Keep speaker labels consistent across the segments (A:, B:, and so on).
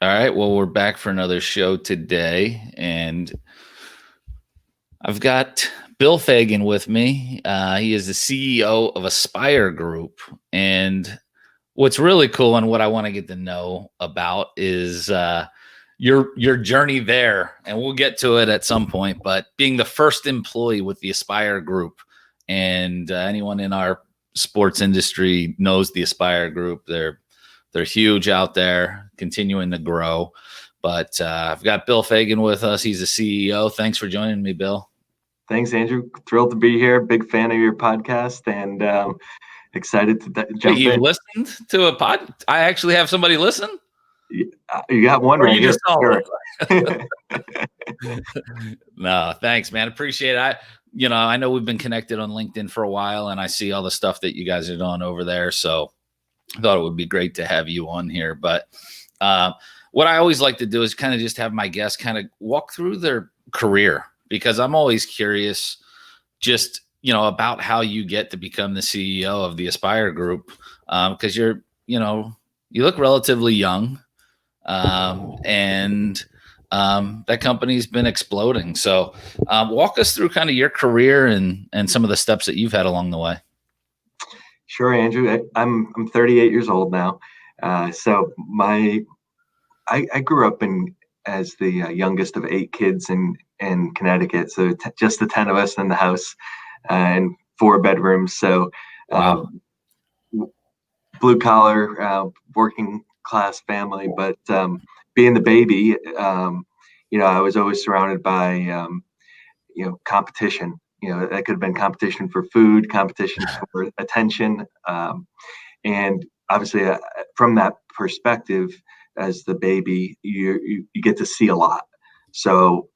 A: All right. Well, we're back for another show today, and I've got Bill Fagan with me. He is the CEO of Aspire Group, and what's really cool and what I want to get to know about is your journey there, and we'll get to it at some point. But being the first employee with the Aspire Group, and anyone in our sports industry knows the Aspire Group. They're huge out there, continuing to grow. But I've got Bill Fagan with us. He's the CEO. Thanks for joining me, Bill.
B: Thanks, Andrew. Thrilled to be here. Big fan of your podcast, and excited to jump
A: Wait, you
B: in.
A: listened to a pod? I actually have somebody listen?
B: You got one
A: Or
B: right
A: you
B: here.
A: just saw
B: Sure.
A: No, thanks, man. Appreciate it. I know we've been connected on LinkedIn for a while, and I see all the stuff that you guys are doing over there. So I thought it would be great to have you on here. But what I always like to do is kind of just have my guests kind of walk through their career, because I'm always curious just, about how you get to become the CEO of the Aspire Group. Because you look relatively young, and that company's been exploding. So walk us through kind of your career and some of the steps that you've had along the way.
B: Sure, Andrew. I'm 38 years old now. So I grew up as the youngest of 8 kids in Connecticut. So just the 10 of us in the house, and 4 bedrooms. So
A: Wow.
B: Blue collar, working class family. But being the baby, I was always surrounded by competition. That could have been competition for food, competition for attention, and obviously from that perspective, as the baby, you get to see a lot. So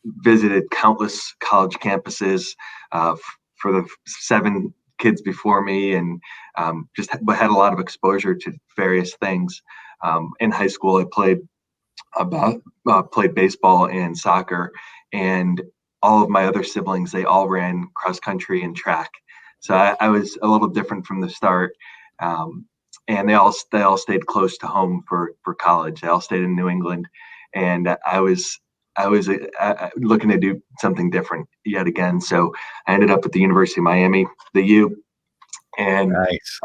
B: visited countless college campuses for the 7 kids before me, and just had a lot of exposure to various things. In high school, I played baseball and soccer, and all of my other siblings, they all ran cross country and track. So I was a little different from the start. And they all stayed close to home for college. They all stayed in New England, and I was looking to do something different yet again. So I ended up at the University of Miami, the U. And
A: Nice.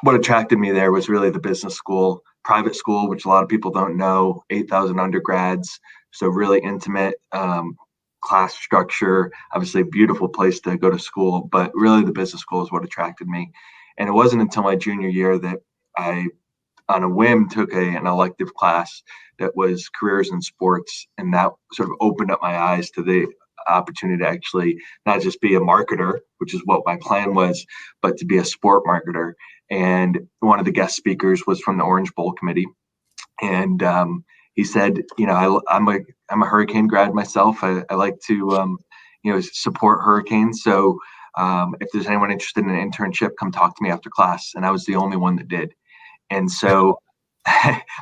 B: What attracted me there was really the business school, private school, which a lot of people don't know, 8,000 undergrads. So really intimate, class structure, obviously a beautiful place to go to school, but really the business school is what attracted me. And it wasn't until my junior year that I, on a whim, took an elective class that was careers in sports. And that sort of opened up my eyes to the opportunity to actually not just be a marketer, which is what my plan was, but to be a sport marketer. And one of the guest speakers was from the Orange Bowl committee. And he said, I'm a hurricane grad myself. I like to, support hurricanes. So if there's anyone interested in an internship, come talk to me after class. And I was the only one that did. And so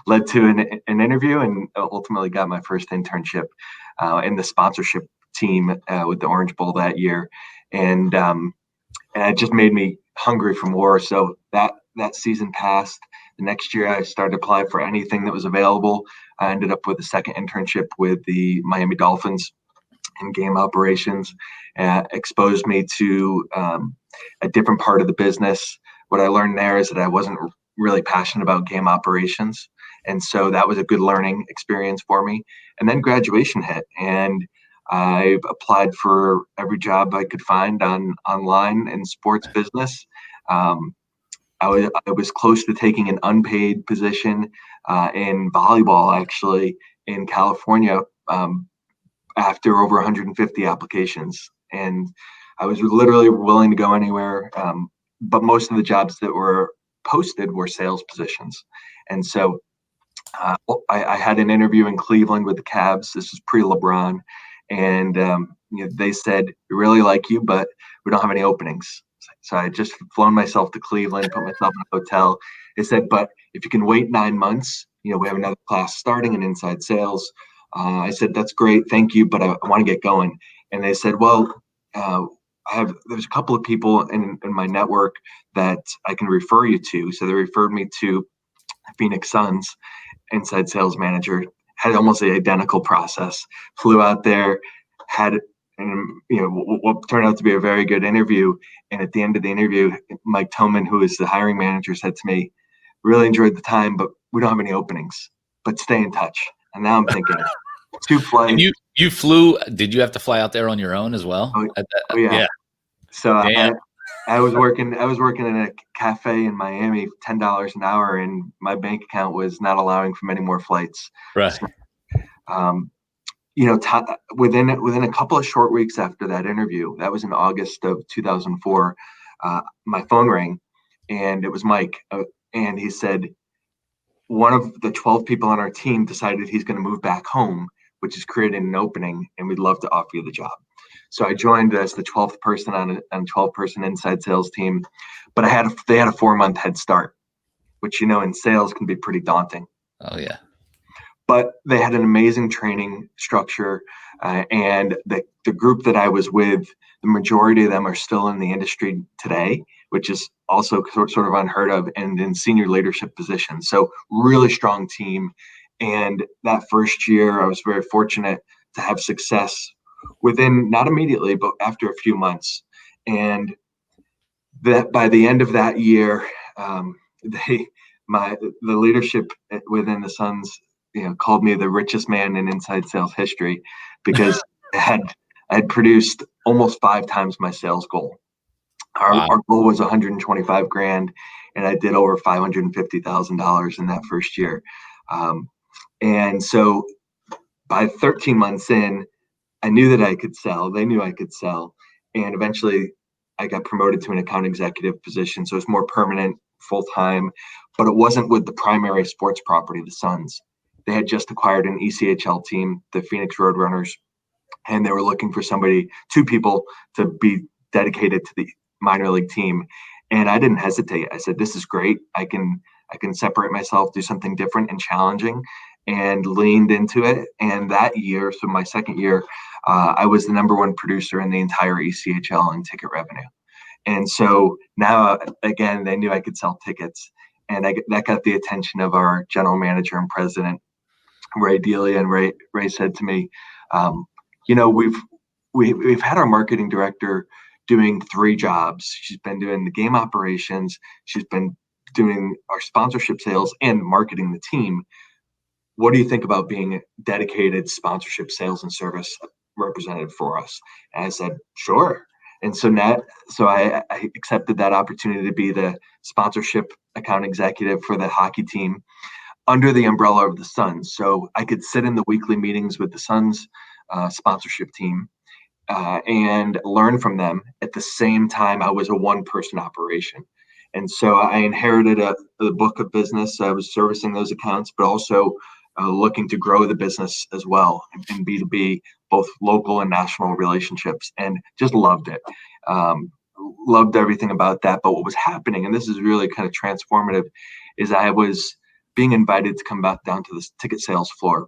B: led to an interview, and ultimately got my first internship in the sponsorship team with the Orange Bowl that year. And it just made me hungry for more. So that season passed. The next year, I started applying for anything that was available. I ended up with a second internship with the Miami Dolphins in game operations. Exposed me to a different part of the business. What I learned there is that I wasn't really passionate about game operations. And so that was a good learning experience for me. And then graduation hit, and I applied for every job I could find online in sports business. I was close to taking an unpaid position in volleyball, actually, in California, after over 150 applications. And I was literally willing to go anywhere. But most of the jobs that were posted were sales positions. And so I had an interview in Cleveland with the Cavs. This was pre-LeBron. And they said, we really like you, but we don't have any openings. So I had just flown myself to Cleveland, put myself in a hotel. They said, but if you can wait 9 months, we have another class starting in inside sales. I said, that's great, thank you, but I want to get going. And they said, well, there's a couple of people in my network that I can refer you to. So they referred me to Phoenix Suns. inside sales manager, had almost the identical process. Flew out there, had what turned out to be a very good interview. And at the end of the interview, Mike Toman, who is the hiring manager, said to me, "Really enjoyed the time, but we don't have any openings. But stay in touch." And now I'm thinking, 2 flights.
A: And you flew? Did you have to fly out there on your own as well?
B: Oh yeah.
A: Yeah.
B: So
A: Damn.
B: I was working in a cafe in Miami, $10 an hour, and my bank account was not allowing for many more flights.
A: Right.
B: So, within a couple of short weeks after that interview, that was in August of 2004, my phone rang, and it was Mike, and he said, one of the 12 people on our team decided he's going to move back home, which is creating an opening, and we'd love to offer you the job. So I joined as the 12th person on a 12-person inside sales team, but they had a 4-month head start, which in sales can be pretty daunting.
A: Oh yeah.
B: But they had an amazing training structure, and the group that I was with, the majority of them are still in the industry today, which is also sort of unheard of, and in senior leadership positions. So really strong team. And that first year, I was very fortunate to have success within, not immediately, but after a few months. And that by the end of that year, the leadership within the Suns, called me the richest man in inside sales history, because I had produced almost 5 times my sales goal. Our goal was 125 grand, and I did over $550,000 in that first year. And so by 13 months in, I knew that I could sell. They knew I could sell. And eventually I got promoted to an account executive position. So it's more permanent, full time, but it wasn't with the primary sports property, the Suns. They had just acquired an ECHL team, the Phoenix Roadrunners, and they were looking for 2 people to be dedicated to the minor league team. And I didn't hesitate. I said, "This is great. I can separate myself, do something different and challenging," and leaned into it. And that year, so my second year, I was the number 1 producer in the entire ECHL in ticket revenue. And so now, again, they knew I could sell tickets, and that got the attention of our general manager and president, Ray Delia. And Ray said to me, we've had our marketing director doing 3 jobs. She's been doing the game operations, she's been doing our sponsorship sales, and marketing the team. What do you think about being a dedicated sponsorship sales and service representative for us? And I said, sure. And so I accepted that opportunity to be the sponsorship account executive for the hockey team under the umbrella of the Suns. So I could sit in the weekly meetings with the Suns sponsorship team and learn from them. At the same time, I was a 1-person operation. And so I inherited a book of business. I was servicing those accounts, but also looking to grow the business as well in B2B, both local and national relationships, and just loved it. Loved everything about that. But what was happening, and this is really kind of transformative, is I was being invited to come back down to the ticket sales floor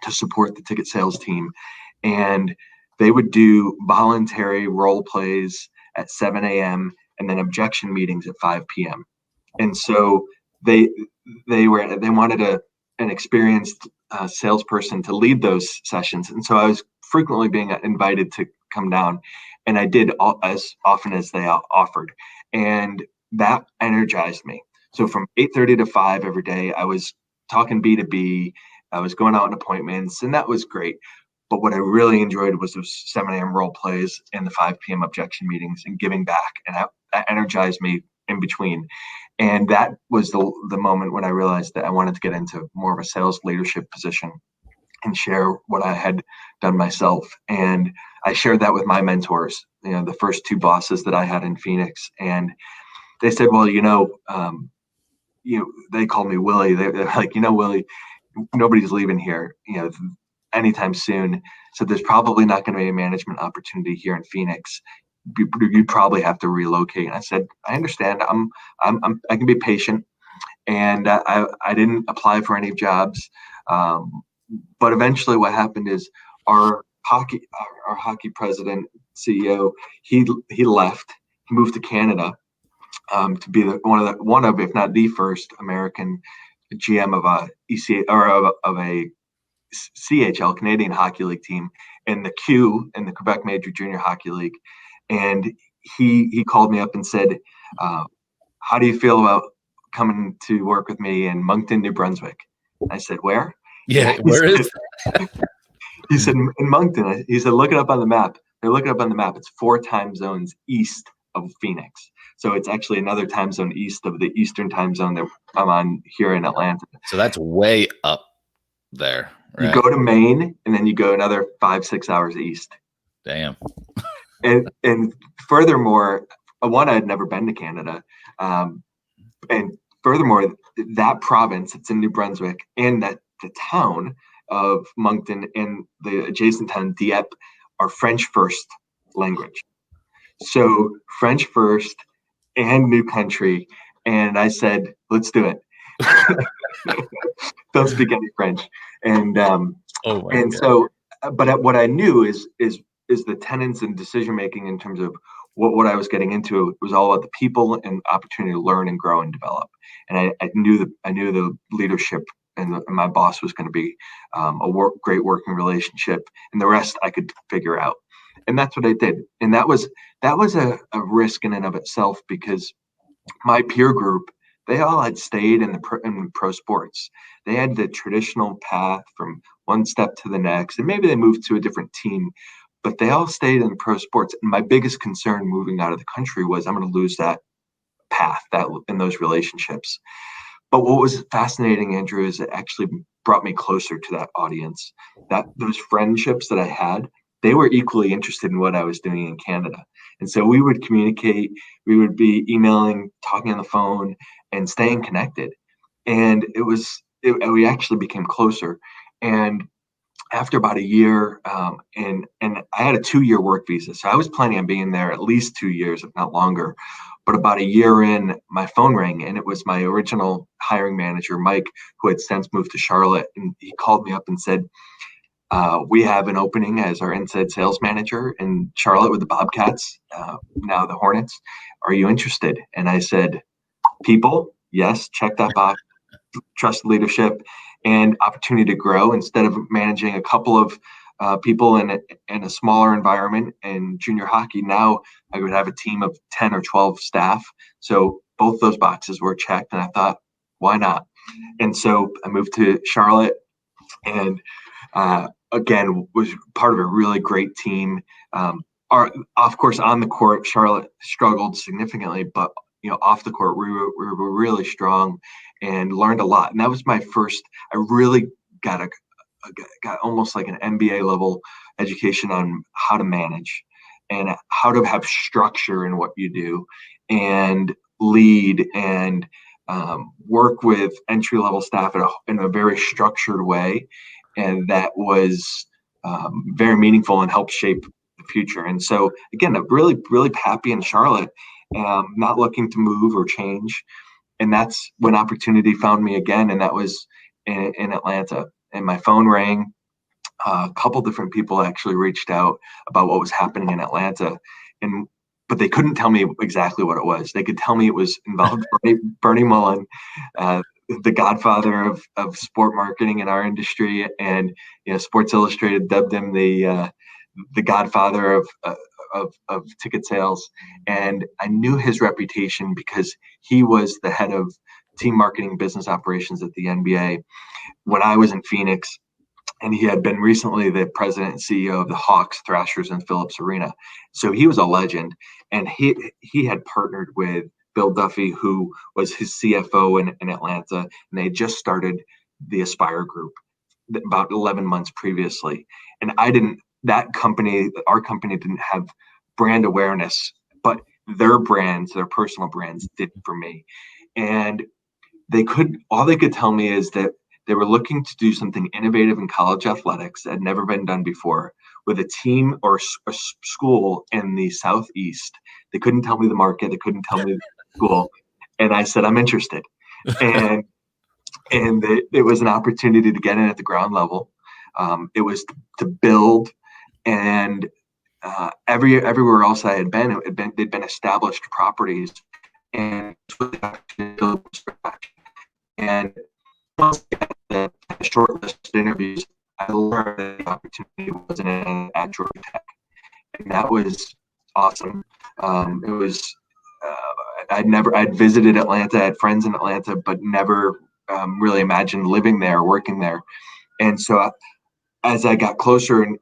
B: to support the ticket sales team. And they would do voluntary role plays at 7 a.m. and then objection meetings at 5 p.m. And so they wanted an experienced salesperson to lead those sessions. And so I was frequently being invited to come down, and I did as often as they offered. And that energized me. So from 8:30 to 5 every day, I was talking B2B. I was going out on appointments, and that was great. But what I really enjoyed was those 7 a.m. role plays and the 5 p.m. objection meetings and giving back. And that energized me in between. And that was the moment when I realized that I wanted to get into more of a sales leadership position and share what I had done myself. And I shared that with my mentors, the first 2 bosses that I had in Phoenix. And they said, well, they called me Willie. They're like, Willie, nobody's leaving here, anytime soon. So there's probably not going to be a management opportunity here in Phoenix. You'd probably have to relocate. And I said, I understand. I can be patient. And I didn't apply for any jobs. But eventually what happened is our hockey president, CEO, he left. He moved to Canada to be one of, if not the first American GM of a EC or of a CHL, Canadian Hockey League team, in the Q, in the Quebec Major Junior Hockey League. And he called me up and said, how do you feel about coming to work with me in Moncton, New Brunswick? I said, where?
A: Yeah, where is
B: he said, in Moncton. He said, look it up on the map. They look it up on the map. It's 4 time zones east of Phoenix. So it's actually another time zone east of the Eastern time zone that I'm on here in Atlanta.
A: So that's way up there, right?
B: You go to Maine, and then you go another 5-6 hours east.
A: Damn.
B: And furthermore, one, I had never been to Canada. And furthermore, that province, it's in New Brunswick, and that the town of Moncton and the adjacent town, Dieppe, are French first language. So French first and new country. And I said, let's do it. Don't speak any French. And so, but what I knew is the tenets and decision making in terms of what I was getting into was all about the people and opportunity to learn and grow and develop. And I knew the leadership and my boss was going to be great working relationship, and the rest I could figure out. And that's what I did. And that was a risk in and of itself, because my peer group, they all had stayed in pro sports. They had the traditional path from one step to the next, and maybe they moved to a different team, but they all stayed in pro sports. And my biggest concern moving out of the country was I'm going to lose that path, that in those relationships. But what was fascinating, Andrew, is it actually brought me closer to that audience. That those friendships that I had, they were equally interested in what I was doing in Canada. And so we would communicate, we would be emailing, talking on the phone, and staying connected. And we actually became closer. And after about a year, and I had a 2-year work visa. So I was planning on being there at least 2 years, if not longer. But about a year in, my phone rang, and it was my original hiring manager, Mike, who had since moved to Charlotte. And he called me up and said, we have an opening as our inside sales manager in Charlotte with the Bobcats, now the Hornets. Are you interested? And I said, people, yes, check that box. Trust leadership and opportunity to grow. Instead of managing a couple of people in a smaller environment in junior hockey, now I would have a team of 10 or 12 staff. So both those boxes were checked, and I thought, why not? And so I moved to Charlotte, and again, was part of a really great team. Of course, on the court, Charlotte struggled significantly, but off the court, we were really strong and learned a lot. And that was my first. I really got almost like an MBA level education on how to manage and how to have structure in what you do, and lead and work with entry level staff in a very structured way. And that was very meaningful and helped shape the future. And so again, I'm really, really happy in Charlotte, not looking to move or change. And that's when opportunity found me again. And that was in Atlanta. And my phone rang. A couple different people actually reached out about what was happening in Atlanta. But they couldn't tell me exactly what it was. They could tell me it was involved Bernie Mullen, the godfather of sport marketing in our industry, and Sports Illustrated dubbed him the godfather of ticket sales. And I knew his reputation because he was the head of team marketing business operations at the NBA when I was in Phoenix. And he had been recently the president and CEO of the Hawks, Thrashers, and Phillips Arena. So he was a legend. And he had partnered with Bill Duffy, who was his CFO in Atlanta. And they had just started the Aspire Group about 11 months previously. And our company didn't have brand awareness, but their personal brands did for me. And all they could tell me is that they were looking to do something innovative in college athletics that had never been done before with a team or a school in the Southeast. They couldn't tell me the market. They couldn't tell me the school. And I said, I'm interested. And it was an opportunity to get in at the ground level. It was to build, and everywhere else I had been, they'd been established properties, and once I got the short list of interviews, I learned that the opportunity wasn't at Georgia Tech, and that was awesome. It was I'd visited Atlanta, I had friends in Atlanta, but never really imagined living there, working there. And so as I got closer and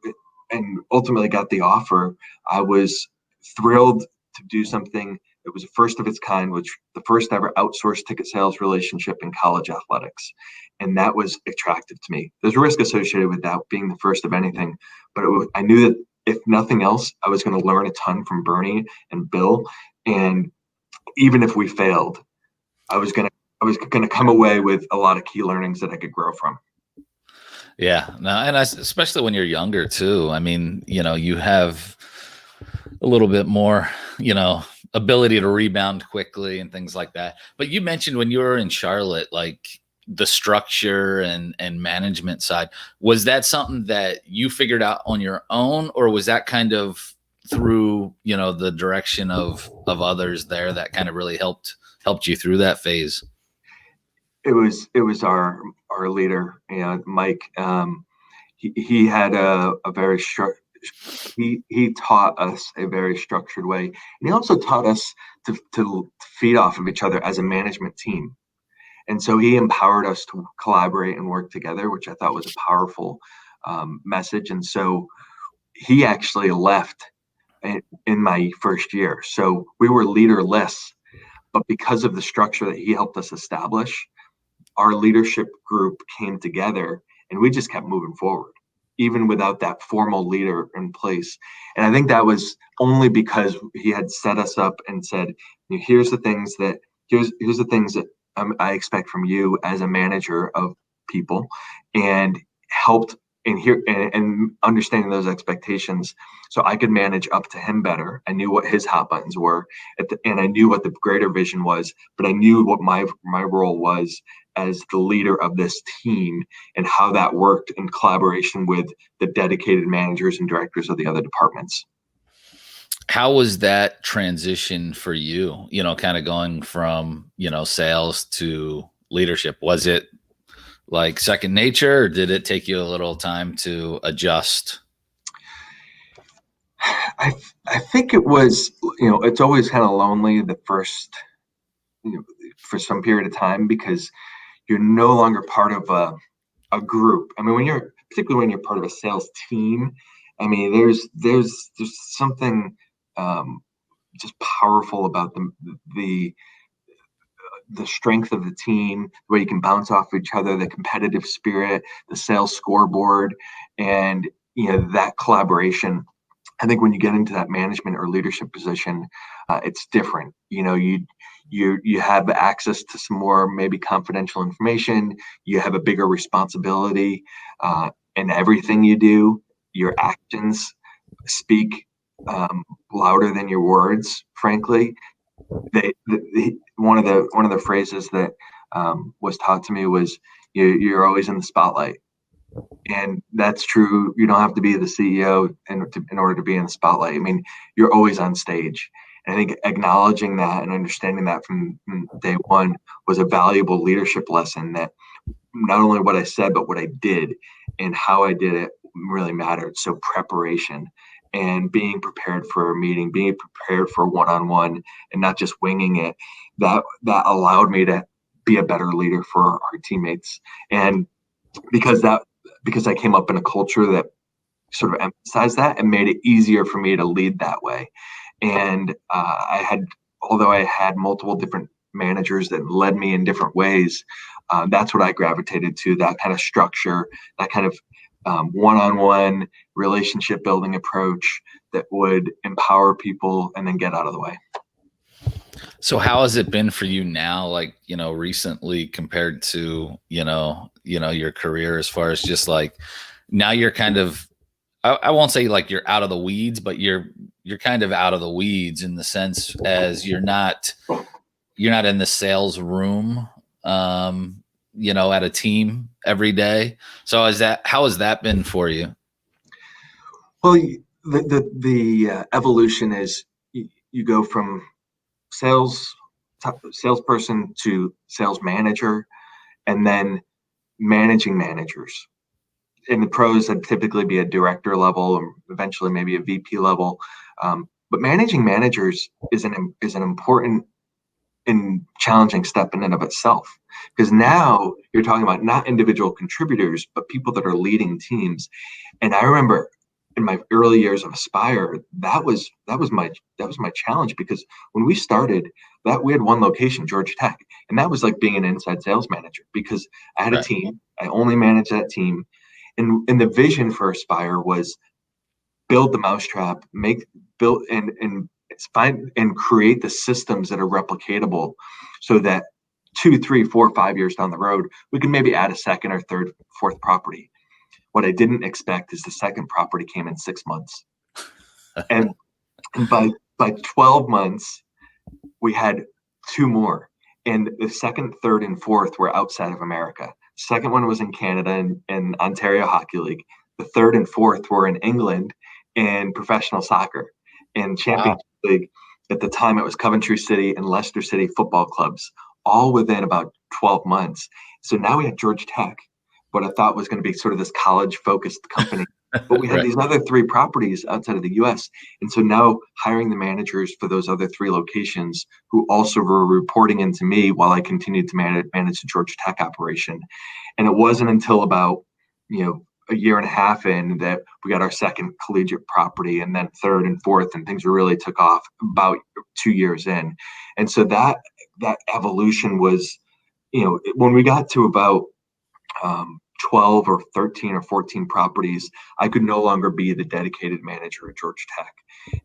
B: ultimately got the offer, I was thrilled to do something that was the first of its kind, which the first ever outsourced ticket sales relationship in college athletics. And that was attractive to me. There's a risk associated with that being the first of anything, but I knew that if nothing else, I was going to learn a ton from Bernie and Bill. And even if we failed, I was going to come away with a lot of key learnings that I could grow from.
A: Yeah, no, and especially when you're younger too. I mean, you have a little bit more, ability to rebound quickly and things like that. But you mentioned when you were in Charlotte, like the structure and management side, was that something that you figured out on your own, or was that kind of through, the direction of others there that kind of really helped you through that phase?
B: It was our leader, Mike. He had a very he taught us a very structured way, and he also taught us to feed off of each other as a management team. And so he empowered us to collaborate and work together, which I thought was a powerful message. And so he actually left in my first year, so we were leaderless. But because of the structure that he helped us establish, our leadership group came together and we just kept moving forward, even without that formal leader in place. And I think that was only because he had set us up and said, here's the things that I expect from you as a manager of people, and helped and understanding those expectations so I could manage up to him better. I knew what his hot buttons were and I knew what the greater vision was, but I knew what my role was as the leader of this team and how that worked in collaboration with the dedicated managers and directors of the other departments.
A: How was that transition for you, kind of going from, sales to leadership? Was it like second nature, or did it take you a little time to adjust?
B: I think it was, it's always kind of lonely the first, for some period of time, because you're no longer part of a group. I mean, particularly when you're part of a sales team, I mean, there's something just powerful about the strength of the team, the way you can bounce off each other, the competitive spirit, the sales scoreboard, and that collaboration. I think when you get into that management or leadership position, it's different. You have access to some more maybe confidential information. You have a bigger responsibility, and everything you do, your actions speak louder than your words. Frankly, one of the phrases that was taught to me was, "You're always in the spotlight." And that's true. You don't have to be the CEO in order to be in the spotlight. I mean, you're always on stage. And I think acknowledging that and understanding that from day one was a valuable leadership lesson, that not only what I said, but what I did and how I did it really mattered. So preparation and being prepared for a meeting, being prepared for one-on-one and not just winging it, that allowed me to be a better leader for our teammates. And because I came up in a culture that sort of emphasized that and made it easier for me to lead that way. And although I had multiple different managers that led me in different ways, that's what I gravitated to, that kind of structure, that kind of one-on-one relationship building approach that would empower people and then get out of the way.
A: So how has it been for you now, like, recently compared to, your career, as far as just like now you're kind of, I won't say like you're out of the weeds, but you're kind of out of the weeds in the sense as you're not in the sales room, at a team every day. So how has that been for you?
B: Well, the evolution is you go from salesperson to sales manager, and then managing managers. In the pros, that'd typically be a director level, and eventually maybe a VP level. But managing managers is an important and challenging step in and of itself, because now you're talking about not individual contributors, but people that are leading teams. And I remember in my early years of Aspire, that was my challenge, because when we started, that we had one location, Georgia Tech, and that was like being an inside sales manager, because I had a team, I only managed that team, and the vision for Aspire was build the mousetrap, build and find and create the systems that are replicatable, so that 2, 3, 4, 5 years down the road, we can maybe add a second or third, fourth property. What I didn't expect is the second property came in 6 months. And by 12 months, we had 2 more. And the second, third, and fourth were outside of America. Second one was in Canada and Ontario Hockey League. The third and fourth were in England in professional soccer. And Championship League, at the time, it was Coventry City and Leicester City football clubs, all within about 12 months. So now we had Georgia Tech, what I thought was going to be sort of this college-focused company. But we had these other 3 properties outside of the U.S. And so now hiring the managers for those other 3 locations, who also were reporting into me while I continued to manage the Georgia Tech operation. And it wasn't until about, a year and a half in that we got our second collegiate property, and then third and fourth, and things really took off about 2 years in. And so that evolution was, when we got to about 12 or 13 or 14 properties, I could no longer be the dedicated manager at Georgia Tech.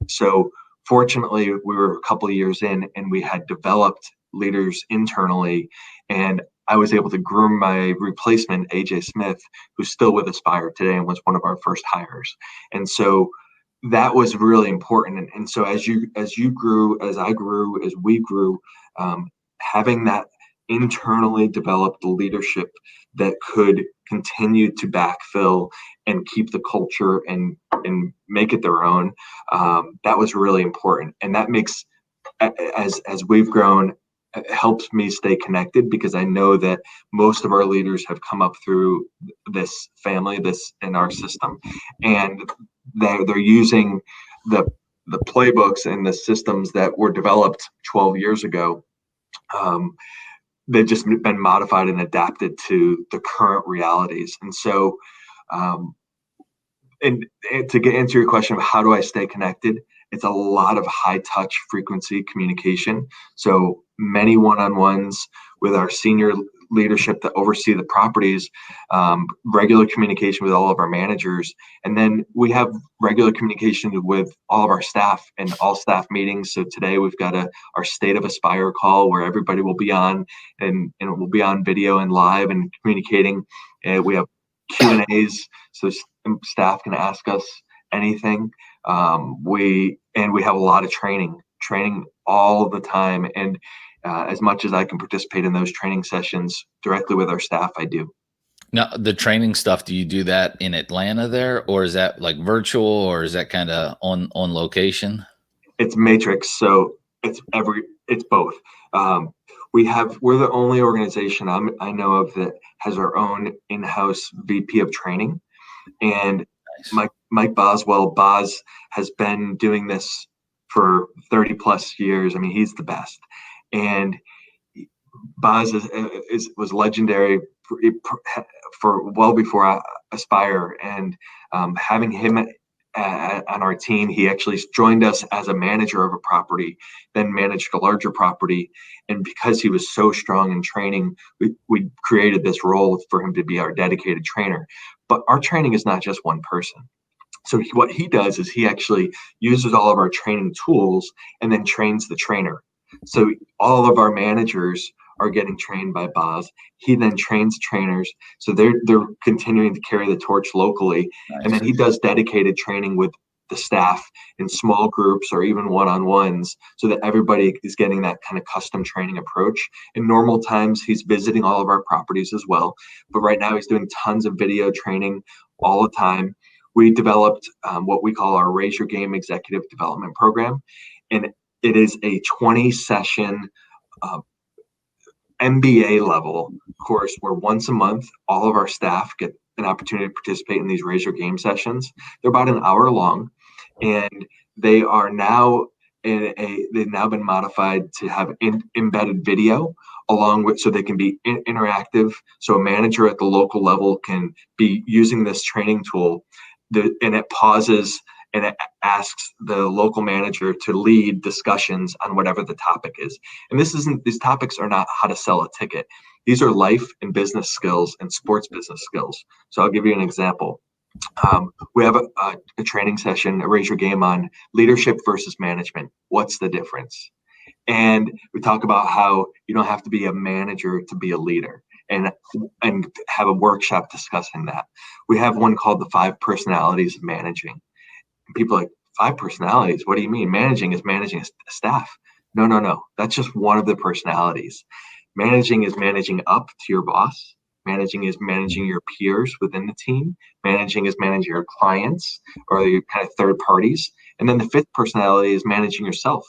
B: So fortunately, we were a couple of years in, and we had developed leaders internally, and I was able to groom my replacement, AJ Smith, who's still with Aspire today and was one of our first hires. And so that was really important. And so as you grew, as I grew, as we grew, having that internally developed leadership that could continue to backfill and keep the culture and make it their own, that was really important. And that makes, as we've grown, it helps me stay connected, because I know that most of our leaders have come up through this family, this in our system, and they're using the playbooks and the systems that were developed 12 years ago. They've just been modified and adapted to the current realities. And so, and to answer your question of how do I stay connected, it's a lot of high touch frequency communication. So many one-on-ones with our senior leadership that oversee the properties, regular communication with all of our managers. And then we have regular communication with all of our staff and all staff meetings. So today we've got our State of Aspire call where everybody will be on, and it will be on video and live and communicating. We have Q&As, so staff can ask us anything. We have a lot of training all the time. And as much as I can participate in those training sessions directly with our staff, I do.
A: Now, the training stuff, do you do that in Atlanta there, or is that like virtual, or is that kind of on location?
B: It's matrix, so it's both. We're the only organization I know of that has our own in-house VP of training, and nice. Mike Boswell, Boz, has been doing this for 30 plus years. I mean, he's the best. And Boz was legendary for well before Aspire, and having him on our team, he actually joined us as a manager of a property, then managed a larger property. And because he was so strong in training, we created this role for him to be our dedicated trainer. But our training is not just one person. So what he does is he actually uses all of our training tools and then trains the trainer. So all of our managers are getting trained by Boz. He then trains trainers. So they're continuing to carry the torch locally. Nice. And then he does dedicated training with the staff in small groups or even one-on-ones, so that everybody is getting that kind of custom training approach. In normal times, he's visiting all of our properties as well. But right now he's doing tons of video training all the time. We developed what we call our Raise Your Game Executive Development Program. And it is a 20-session MBA level course where once a month, all of our staff get an opportunity to participate in these Raise Your Game sessions. They're about an hour long, and they are now they've now been modified to have embedded video along with, so they can be interactive. So a manager at the local level can be using this training tool, and it pauses and it asks the local manager to lead discussions on whatever the topic is. And these topics are not how to sell a ticket. These are life and business skills and sports business skills. So I'll give you an example. We have a training session, a Raise Your Game, on leadership versus management. What's the difference? And we talk about how you don't have to be a manager to be a leader, and have a workshop discussing that. We have one called the 5 personalities of managing. And people are like, 5 personalities? What do you mean? Managing is managing a staff. No. That's just one of the personalities. Managing is managing up to your boss. Managing is managing your peers within the team. Managing is managing your clients or your kind of third parties. And then the 5th personality is managing yourself.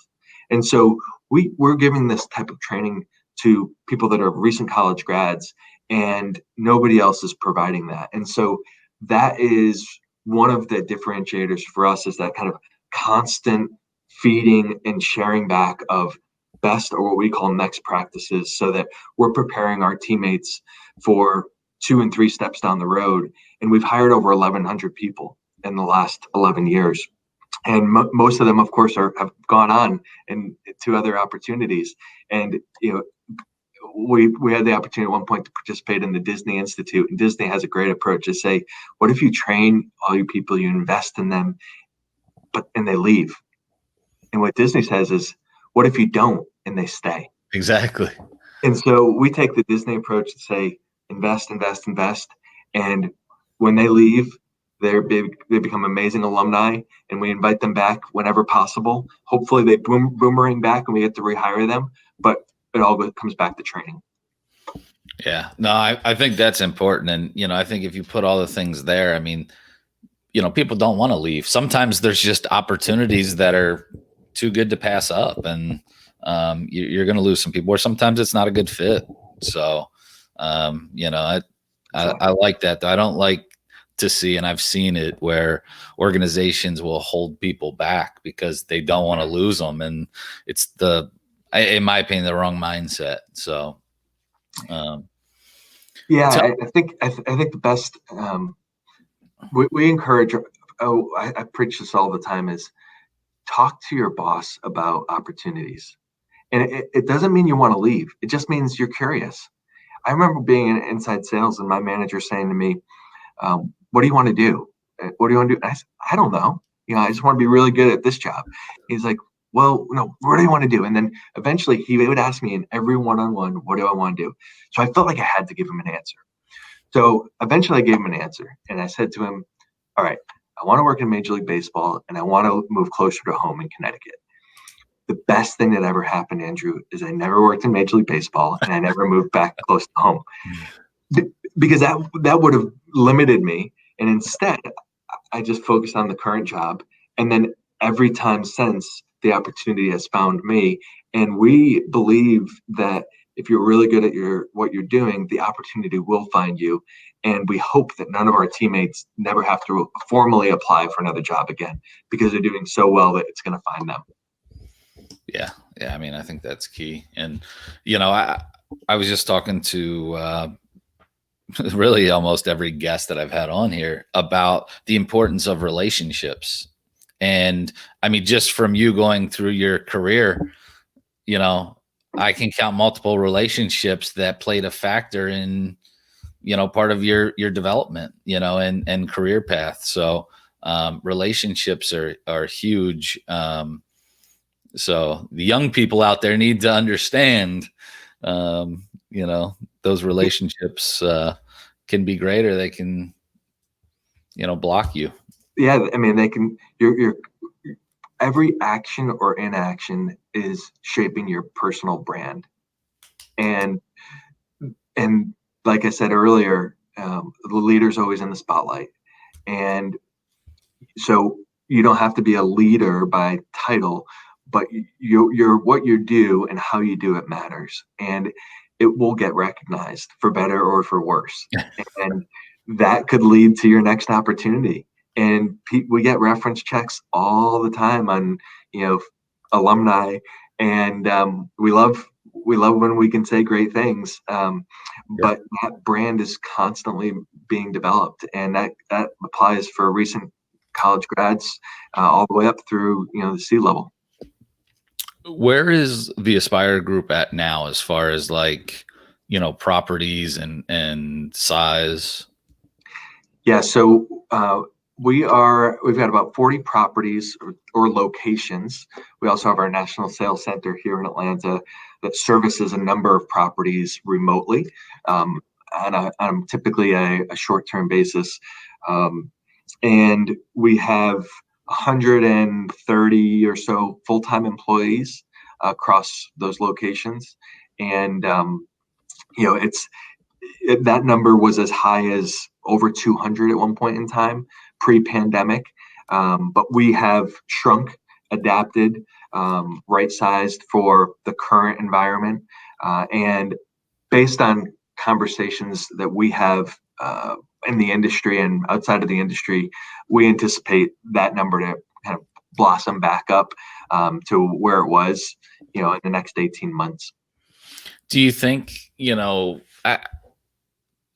B: And so we're giving this type of training to people that are recent college grads, and nobody else is providing that. And so that is one of the differentiators for us, is that kind of constant feeding and sharing back of best, or what we call next practices, so that we're preparing our teammates for 2 and 3 steps down the road. And we've hired over 1,100 people in the last 11 years. And most of them, of course, have gone on to other opportunities. And we had the opportunity at one point to participate in the Disney Institute, and Disney has a great approach to say, what if you train all your people, you invest in them, and they leave? And what Disney says is, what if you don't and they stay?
A: Exactly.
B: And so we take the Disney approach to say, invest. And when they leave, they become amazing alumni, and we invite them back whenever possible. Hopefully they boomerang back and we get to rehire them, but it all comes back to training.
A: Yeah, no, I think that's important. And, I think if you put all the things there, I mean, people don't want to leave. Sometimes there's just opportunities that are too good to pass up, and you're going to lose some people, or sometimes it's not a good fit. So, I like that. I don't like to see, and I've seen it, where organizations will hold people back because they don't want to lose them. And it's in my opinion, the wrong mindset. So,
B: I think the best, we encourage, I preach this all the time, is talk to your boss about opportunities. And it doesn't mean you want to leave. It just means you're curious. I remember being in inside sales and my manager saying to me, what do you want to do? What do you want to do? And I said, I don't know. I just want to be really good at this job. He's like, well, no, what do you want to do? And then eventually he would ask me in every one-on-one, what do I want to do? So I felt like I had to give him an answer. So eventually I gave him an answer, and I said to him, all right, I want to work in Major League Baseball, and I want to move closer to home in Connecticut. The best thing that ever happened, Andrew, is I never worked in Major League Baseball, and I never moved back close to home, because that would have limited me. And instead, I just focused on the current job. And then every time since, the opportunity has found me. And we believe that if you're really good at what you're doing, the opportunity will find you. And we hope that none of our teammates never have to formally apply for another job again, because they're doing so well that it's going to find them.
A: Yeah. I mean, I think that's key. And, I was just talking to really almost every guest that I've had on here about the importance of relationships. And I mean, just from you going through your career, I can count multiple relationships that played a factor in, part of your development, and career path. So relationships are huge. So the young people out there need to understand, those relationships can be great, or they can, block you.
B: Yeah, I mean, they can. Your every action or inaction is shaping your personal brand, and like I said earlier, the leader's always in the spotlight, and so you don't have to be a leader by title, but you're what you do and how you do it matters. And it will get recognized for better or for worse. And that could lead to your next opportunity. And we get reference checks all the time on, alumni, and we love when we can say great things. But that brand is constantly being developed, and that applies for recent college grads all the way up through the C level.
A: Where is the Aspire Group at now, as far as properties and size?
B: Yeah, so we've got about 40 properties or locations. We also have our national sales center here in Atlanta that services a number of properties remotely on typically a short-term basis. And we have 130 or so full-time employees across those locations. And, that number was as high as over 200 at one point in time, pre-pandemic. But we have shrunk, adapted, right-sized for the current environment. And based on conversations that we have in the industry and outside of the industry, we anticipate that number to kind of blossom back up to where it was, in the next 18 months.
A: Do you think,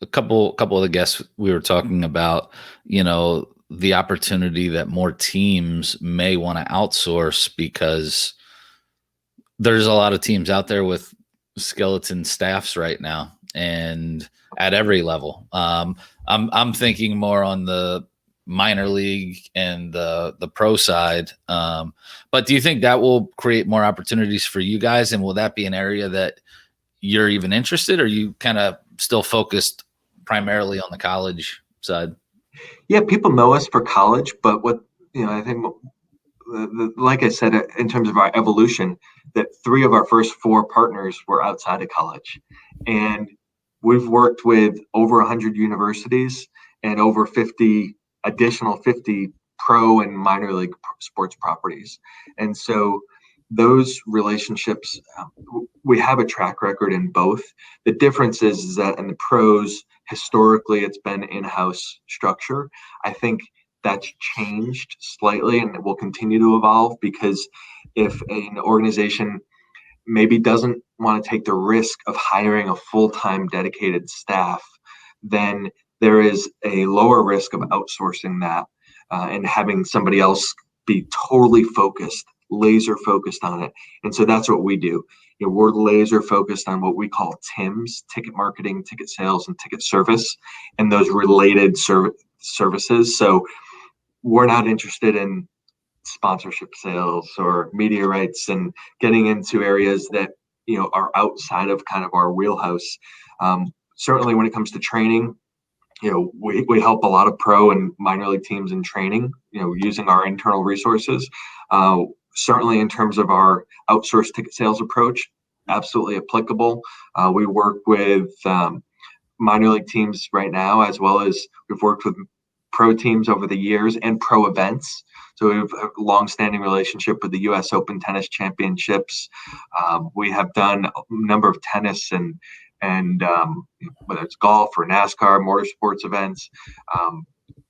A: a couple of the guests we were talking about, the opportunity that more teams may want to outsource, because there's a lot of teams out there with skeleton staffs right now, and at every level. I'm thinking more on the minor league and the pro side. But do you think that will create more opportunities for you guys? And will that be an area that you're even interested, or are you kind of still focused primarily on the college side?
B: Yeah, people know us for college, but I think, like I said, in terms of our evolution, that 3 of our first 4 partners were outside of college. And we've worked with over 100 universities and over 50 pro and minor league sports properties. And so those relationships, we have a track record in both. The difference is that in the pros, historically, it's been in-house structure. I think that's changed slightly, and it will continue to evolve, because if an organization maybe doesn't want to take the risk of hiring a full-time dedicated staff, then there is a lower risk of outsourcing that and having somebody else be totally focused, laser focused on it. And so that's what we do. We're laser focused on what we call TIMS, ticket marketing, ticket sales, and ticket service, and those related services. So we're not interested in sponsorship sales or media rights and getting into areas that are outside of kind of our wheelhouse. Certainly when it comes to training, we help a lot of pro and minor league teams in training, using our internal resources. Certainly in terms of our outsourced ticket sales approach, absolutely applicable. We work with minor league teams right now, as well as we've worked with pro teams over the years and pro events. So we have a long-standing relationship with the U.S. Open Tennis Championships. We have done a number of tennis and whether it's golf or NASCAR, motorsports events.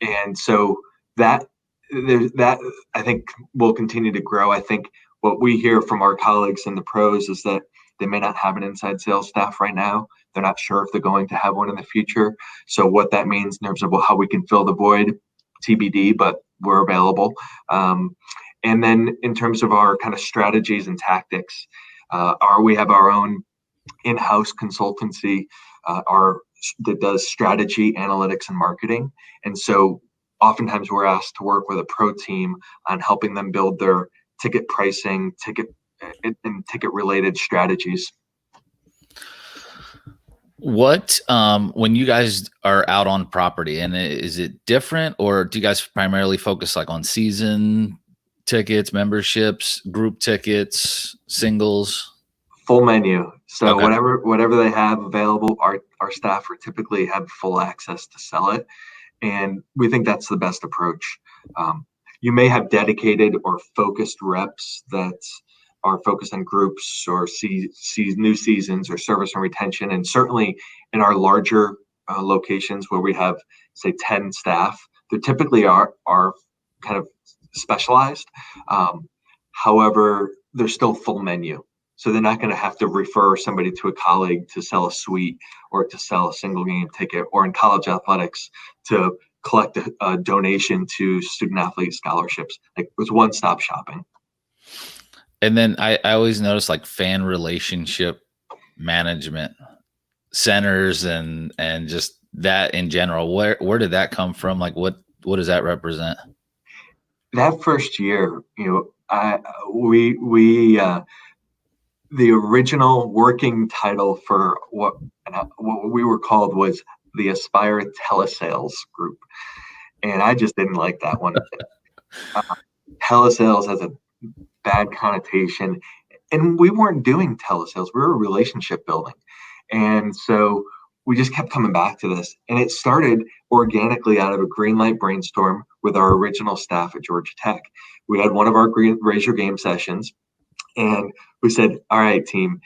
B: And so that I think will continue to grow. I think what we hear from our colleagues in the pros is that they may not have an inside sales staff right now. They're not sure if they're going to have one in the future. So what that means in terms of how we can fill the void, TBD, but we're available. And then in terms of our kind of strategies and tactics, we have our own in-house consultancy that does strategy, analytics, and marketing. And so oftentimes we're asked to work with a pro team on helping them build their ticket pricing, and ticket related strategies.
A: What, when you guys are out on property, and is it different, or do you guys primarily focus on season tickets, memberships, group tickets, singles?
B: Full menu. So
A: Okay.
B: whatever they have available, our staff are typically have full access to sell it. And we think that's the best approach. You may have dedicated or focused reps that are focused on groups or new seasons or service and retention. And certainly in our larger locations where we have, say, 10 staff, they typically are kind of specialized. However, they're still full menu. So they're not going to have to refer somebody to a colleague to sell a suite or to sell a single game ticket, or in college athletics to collect a donation to student athlete scholarships. Like, it was one-stop shopping.
A: And then I always notice like fan relationship management centers and just that in general. Where did that come from? Like what does that represent?
B: That first year, the original working title for what we were called was the Aspire Telesales Group. And I just didn't like that one. Telesales has a bad connotation. And we weren't doing telesales. We were relationship building. And so we just kept coming back to this. And it started organically out of a green light brainstorm with our original staff at Georgia Tech. We had one of our Raise Your Game sessions. And we said, all right, team,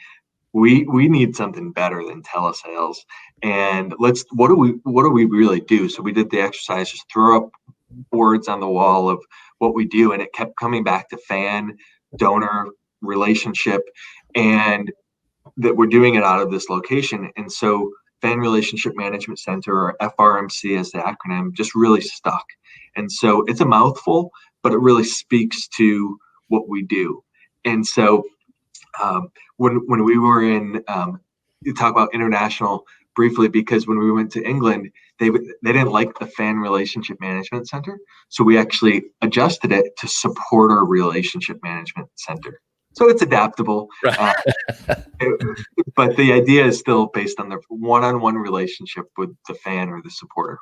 B: we need something better than telesales. And what do we really do? So we did the exercise, just throw up boards on the wall of what we do. And it kept coming back to fan, donor, relationship, and that we're doing it out of this location. And so Fan Relationship Management Center, or FRMC as the acronym, just really stuck. And so it's a mouthful, but it really speaks to what we do. And so when we were in, you talk about international briefly, because when we went to England, they didn't like the Fan Relationship Management Center. So we actually adjusted it to Supporter Relationship Management Center. So it's adaptable.
A: Right.
B: But the idea is still based on the one-on-one relationship with the fan or the supporter.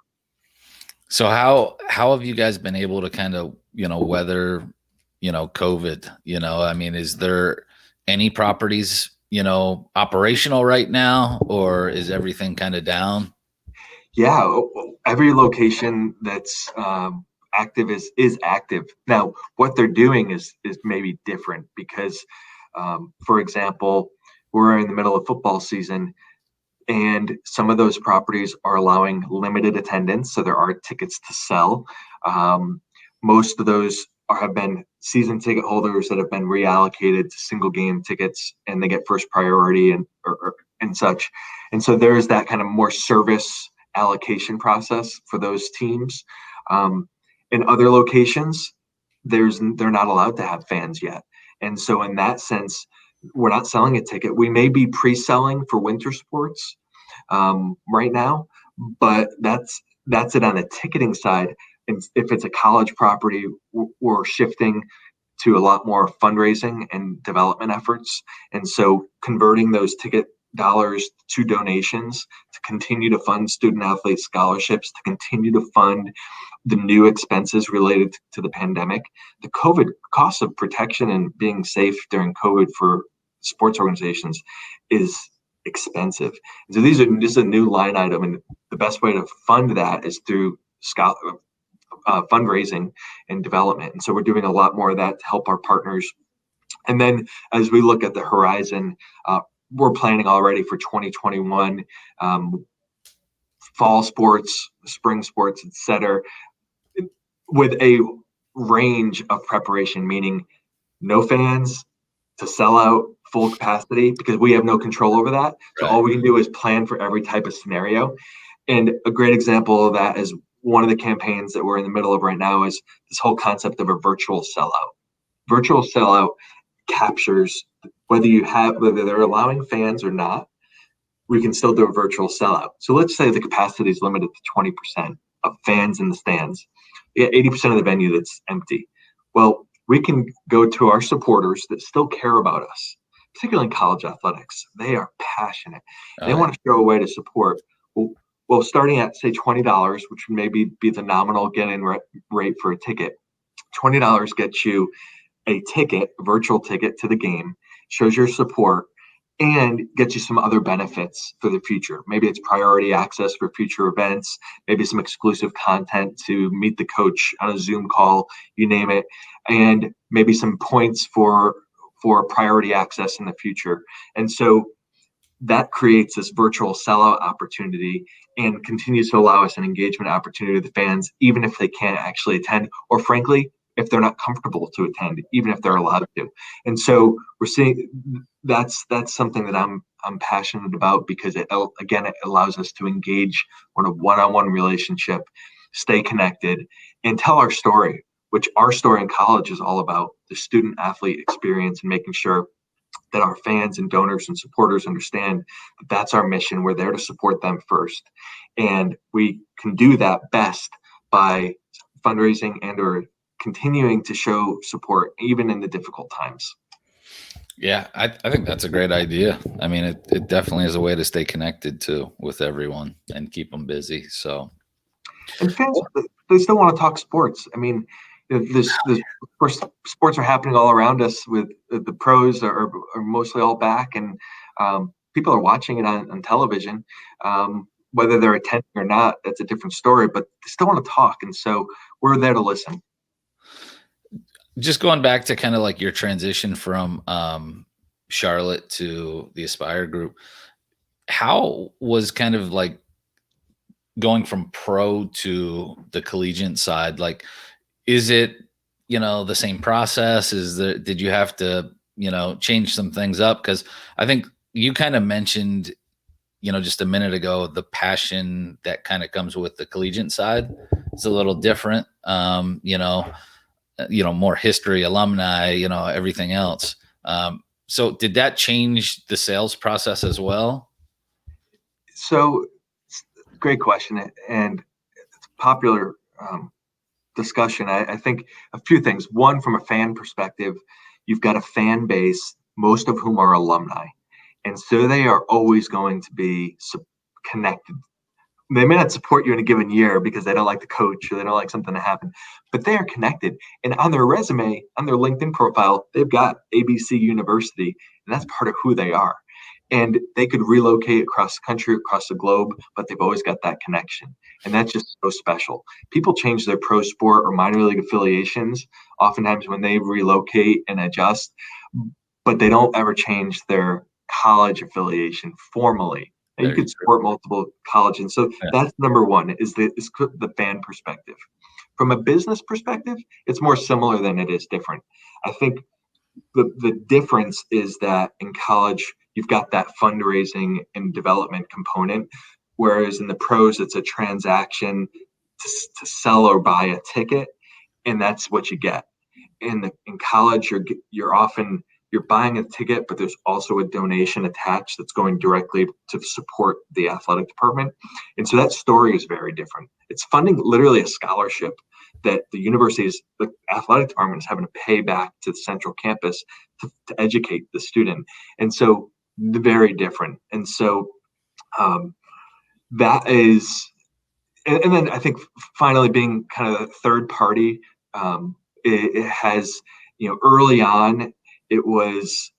A: So how have you guys been able to kind of, weather, COVID? I mean, is there any properties, operational right now, or is everything kind of down?
B: Yeah, every location that's active is active. Now, what they're doing is maybe different because, for example, we're in the middle of football season, and some of those properties are allowing limited attendance, so there are tickets to sell. Most of those have been season ticket holders that have been reallocated to single game tickets, and they get first priority and such. And so there's that kind of more service allocation process for those teams. In other locations, they're not allowed to have fans yet. And so in that sense, we're not selling a ticket. We may be pre-selling for winter sports right now, but that's it on the ticketing side. And if it's a college property, we're shifting to a lot more fundraising and development efforts. And so converting those ticket dollars to donations to continue to fund student athlete scholarships, to continue to fund the new expenses related to the pandemic. The COVID cost of protection and being safe during COVID for sports organizations is expensive. So this is a new line item, and the best way to fund that is through fundraising and development. And so we're doing a lot more of that to help our partners. And then as we look at the horizon, we're planning already for 2021, fall sports, spring sports, etc., with a range of preparation, meaning no fans to sell out full capacity, because we have no control over that. So all we can do is plan for every type of scenario. And a great example of that is one of the campaigns that we're in the middle of right now is this whole concept of a virtual sellout. Virtual sellout captures whether they're allowing fans or not, we can still do a virtual sellout. So let's say the capacity is limited to 20% of fans in the stands. You get 80% of the venue that's empty. Well, we can go to our supporters that still care about us, particularly in college athletics. They are passionate. They want to show a way to support. Well, starting at, say, $20, which would maybe be the nominal get-in rate for a ticket, $20 gets you a ticket, a virtual ticket to the game, shows your support, and gets you some other benefits for the future. Maybe it's priority access for future events, maybe some exclusive content to meet the coach on a Zoom call, you name it, and maybe some points for for priority access in the future. And so that creates this virtual sellout opportunity and continues to allow us an engagement opportunity with the fans, even if they can't actually attend, or frankly, if they're not comfortable to attend, even if they're allowed to. And so we're seeing that's something that I'm passionate about, because it allows us to engage on a one-on-one relationship, stay connected, and tell our story, which our story in college is all about the student athlete experience and making sure that our fans and donors and supporters understand that that's our mission. We're there to support them first. And we can do that best by fundraising and or continuing to show support even in the difficult times.
A: Yeah, I think that's a great idea. I mean, it definitely is a way to stay connected too with everyone and keep them busy. So,
B: and fans, they still want to talk sports. I mean, there's of course, sports are happening all around us. With the pros are mostly all back, and people are watching it on television. Whether they're attending or not, that's a different story. But they still want to talk, and so we're there to listen.
A: just going back to kind of like your transition from Charlotte to the Aspire group, how was kind of like going from pro to the collegiate side? Like, is it, the same process? Did you have to, change some things up? Because I think you kind of mentioned, just a minute ago, the passion that kind of comes with the collegiate side is a little different. More history, alumni, everything else. So did that change the sales process as well?
B: So, great question, and it's a popular discussion. I think a few things. One, from a fan perspective, you've got a fan base, most of whom are alumni. And so they are always going to be connected. They may not support you in a given year because they don't like the coach or they don't like something to happen, but they are connected. And on their resume, on their LinkedIn profile, they've got ABC University, and that's part of who they are. And they could relocate across the country, across the globe, but they've always got that connection. And that's just so special. People change their pro sport or minor league affiliations oftentimes when they relocate and adjust, but they don't ever change their college affiliation formally. And you could support multiple colleges. And so that's number one, is the fan perspective. From a business perspective, it's more similar than it is different. I think the difference is that in college, you've got that fundraising and development component, whereas in the pros, it's a transaction to sell or buy a ticket, and that's what you get. In college, you're buying a ticket, but there's also a donation attached that's going directly to support the athletic department. And so that story is very different. It's funding literally a scholarship that the athletic department is having to pay back to the central campus to educate the student. And so very different. And so that is, and then I think finally being kind of a third party, it has, early on, it was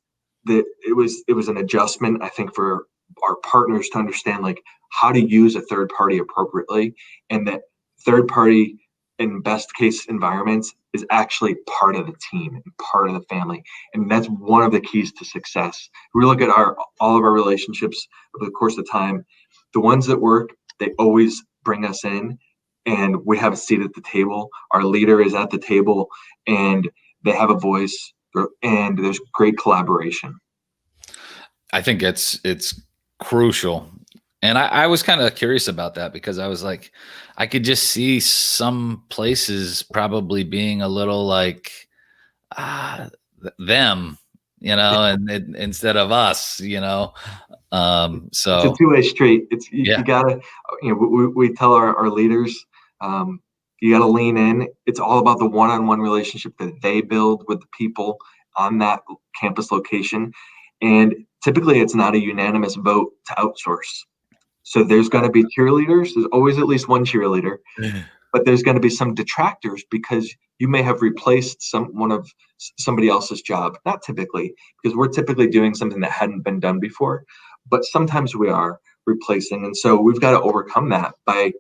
B: an adjustment, I think, for our partners to understand like how to use a third party appropriately, and that third party in best case environments is actually part of the team and part of the family. And that's one of the keys to success. We look at all of our relationships over the course of time. The ones that work, they always bring us in and we have a seat at the table. Our leader is at the table and they have a voice, and there's great collaboration.
A: I think it's crucial. And I was kind of curious about that, because I was like, I could just see some places probably being a little like them, and instead of us, so
B: it's a two-way street. You gotta, we tell our leaders, you gotta lean in. It's all about the one-on-one relationship that they build with the people on that campus location. And typically it's not a unanimous vote to outsource. So there's going to be cheerleaders. There's always at least one cheerleader, but there's going to be some detractors because you may have replaced somebody else's job. Not typically, because we're typically doing something that hadn't been done before, but sometimes we are replacing. And so we've got to overcome that by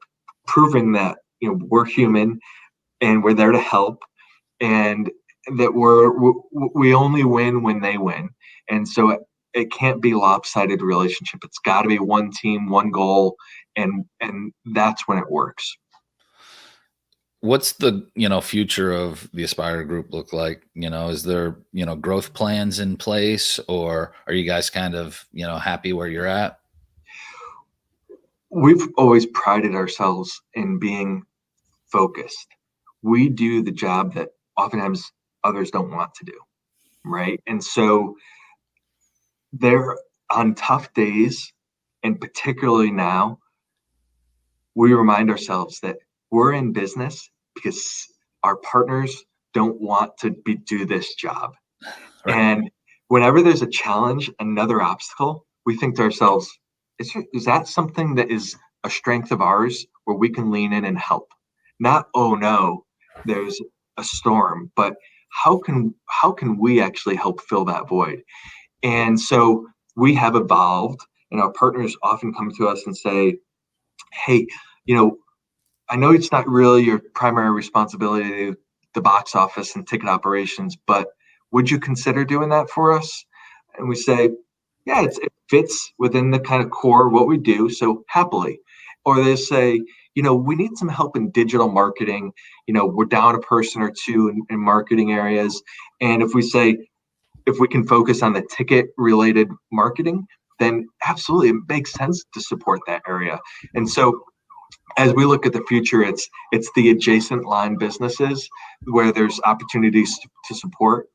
B: proving that, we're human and we're there to help. And that we only win when they win. And so it can't be lopsided relationship. It's got to be one team, one goal, and that's when it works.
A: What's the future of the Aspire Group look like? Is there growth plans in place, or are you guys kind of happy where you're at?
B: We've always prided ourselves in being focused. We do the job that oftentimes others don't want to do, right? And so they're on tough days, and particularly now, we remind ourselves that we're in business because our partners don't want to do this job.
A: Right.
B: And whenever there's a challenge, another obstacle, we think to ourselves, is that something that is a strength of ours where we can lean in and help? Not, oh no, there's a storm, but how can we actually help fill that void? And so we have evolved, and our partners often come to us and say, hey, I know it's not really your primary responsibility, the box office and ticket operations, but would you consider doing that for us? And we say, yeah, it fits within the kind of core of what we do, so happily. Or they say, we need some help in digital marketing. We're down a person or two in marketing areas. And if we can focus on the ticket related marketing, then absolutely it makes sense to support that area. And so as we look at the future, it's the adjacent line businesses where there's opportunities to support.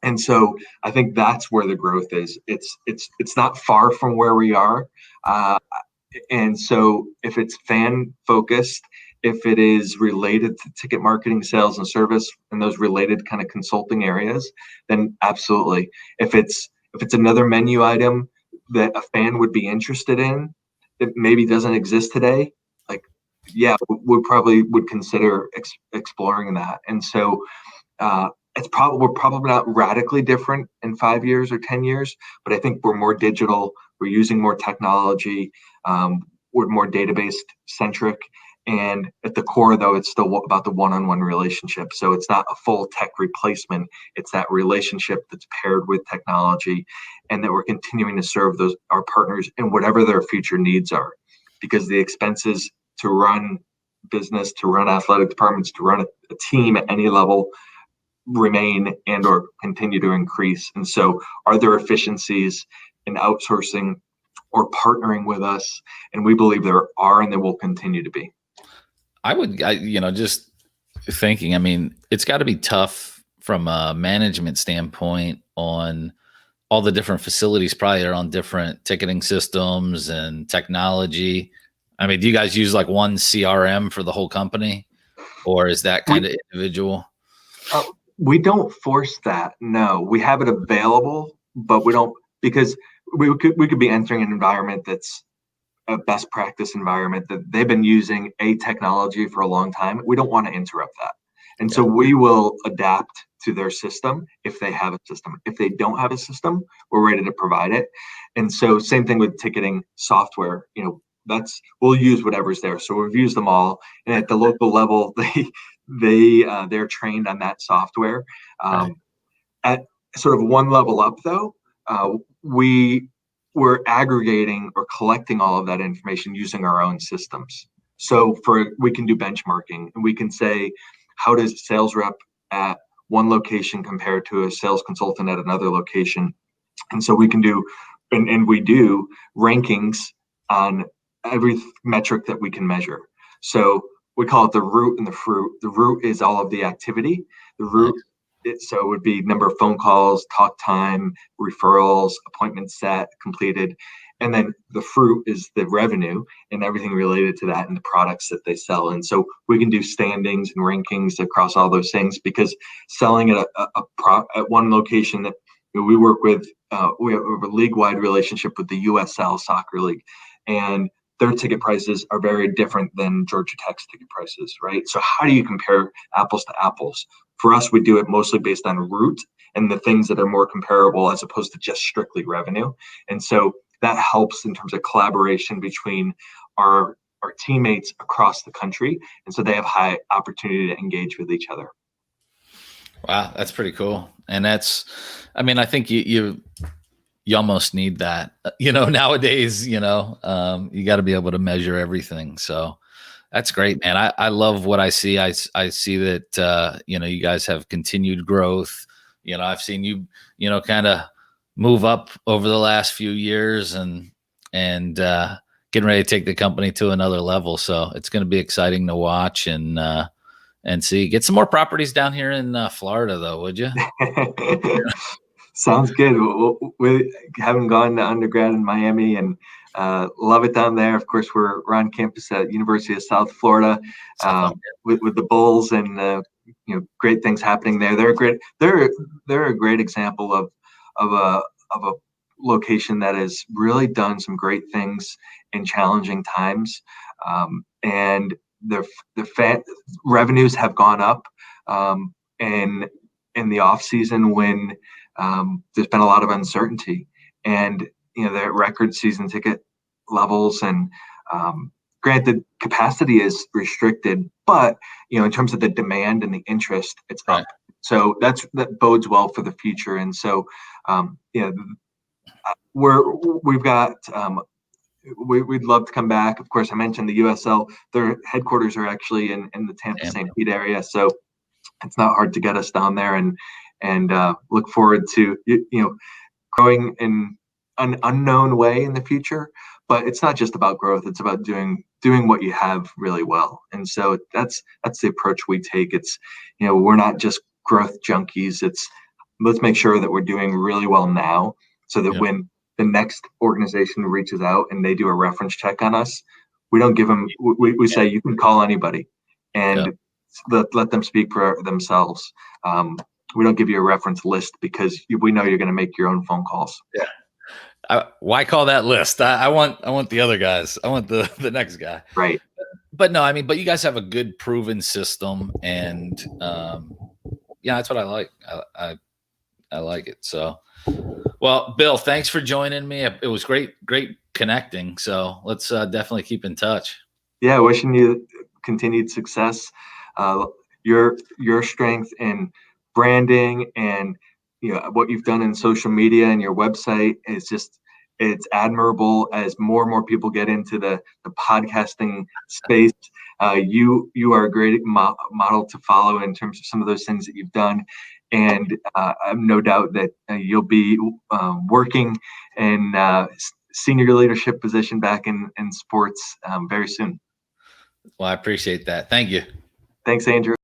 B: And so I think that's where the growth is. It's not far from where we are. And so if it's fan focused, if it is related to ticket marketing, sales and service, and those related kind of consulting areas, then absolutely. If it's another menu item that a fan would be interested in, that maybe doesn't exist today, like, yeah, we probably would consider exploring that. And so we're probably not radically different in 5 years or 10 years, but I think we're more digital. We're using more technology. We're more database centric. And at the core, though, it's still about the one-on-one relationship. So it's not a full tech replacement. It's that relationship that's paired with technology, and that we're continuing to serve our partners in whatever their future needs are, because the expenses to run business, to run athletic departments, to run a team at any level remain and or continue to increase. And so are there efficiencies in outsourcing or partnering with us? And we believe there are, and there will continue to be.
A: Just thinking, I mean, it's got to be tough from a management standpoint on all the different facilities probably are on different ticketing systems and technology. I mean, do you guys use like one CRM for the whole company, or is that kind of individual?
B: We don't force that. No, we have it available, but we don't, because we could be entering an environment that's a best practice environment that they've been using a technology for a long time. We don't want to interrupt that. And so we will adapt to their system if they have a system. If they don't have a system, we're ready to provide it. And so same thing with ticketing software, we'll use whatever's there. So we've used them all. And at the local level, they're trained on that software. At sort of one level up though, we're aggregating or collecting all of that information using our own systems. So we can do benchmarking, and we can say, how does a sales rep at one location compare to a sales consultant at another location? And so we can do, and we do rankings on every metric that we can measure. So we call it the root and the fruit. The root is all of the activity. The root, so it would be number of phone calls, talk time, referrals, appointments set, completed. And then the fruit is the revenue and everything related to that and the products that they sell. And so we can do standings and rankings across all those things, because selling at at one location that we work with, we have a league-wide relationship with the USL Soccer League, and their ticket prices are very different than Georgia Tech's ticket prices, right? So how do you compare apples to apples? For us, we do it mostly based on route and the things that are more comparable as opposed to just strictly revenue. And so that helps in terms of collaboration between our teammates across the country. And so they have high opportunity to engage with each other.
A: Wow, that's pretty cool. And I mean, I think you almost need that, nowadays, you got to be able to measure everything. So that's great, man. I love what I see. I see that, you guys have continued growth. I've seen you, kind of move up over the last few years and getting ready to take the company to another level. So it's going to be exciting to watch and see. Get some more properties down here in Florida, though, would you?
B: Sounds good. We haven't gone to undergrad in Miami and love it down there. Of course, we're on campus at University of South Florida
A: South Florida.
B: with the Bulls and great things happening there. They're a great example of a location that has really done some great things in challenging times, and the revenues have gone up, and in the off season when there's been a lot of uncertainty, and the record season ticket levels, and granted capacity is restricted, but in terms of the demand and the interest, it's
A: Right.
B: up. So that bodes well for the future. And so we've got we'd love to come back. Of course, I mentioned the USL. Their headquarters are actually in the Tampa St. Pete area, so it's not hard to get us down there, and look forward to growing in an unknown way in the future. But it's not just about growth; it's about doing what you have really well. And so that's the approach we take. It's we're not just growth junkies. It's let's make sure that we're doing really well now, so that when the next organization reaches out and they do a reference check on us, we don't give them. We say you can call anybody, and let them speak for themselves. We don't give you a reference list because we know you're going to make your own phone calls.
A: Yeah. Why call that list? I want the other guys. I want the next guy.
B: Right.
A: But no, I mean, but you guys have a good proven system, and that's what I like. I like it. So, well, Bill, thanks for joining me. It was great connecting. So let's definitely keep in touch.
B: Yeah, wishing you continued success. Your strength in branding and what you've done in social media and your website is just it's admirable. As more and more people get into the podcasting space, you are a great model to follow in terms of some of those things that you've done, and I have no doubt that you'll be working in senior leadership position back in sports very soon.
A: Well, I appreciate that. Thank you.
B: Thanks, Andrew.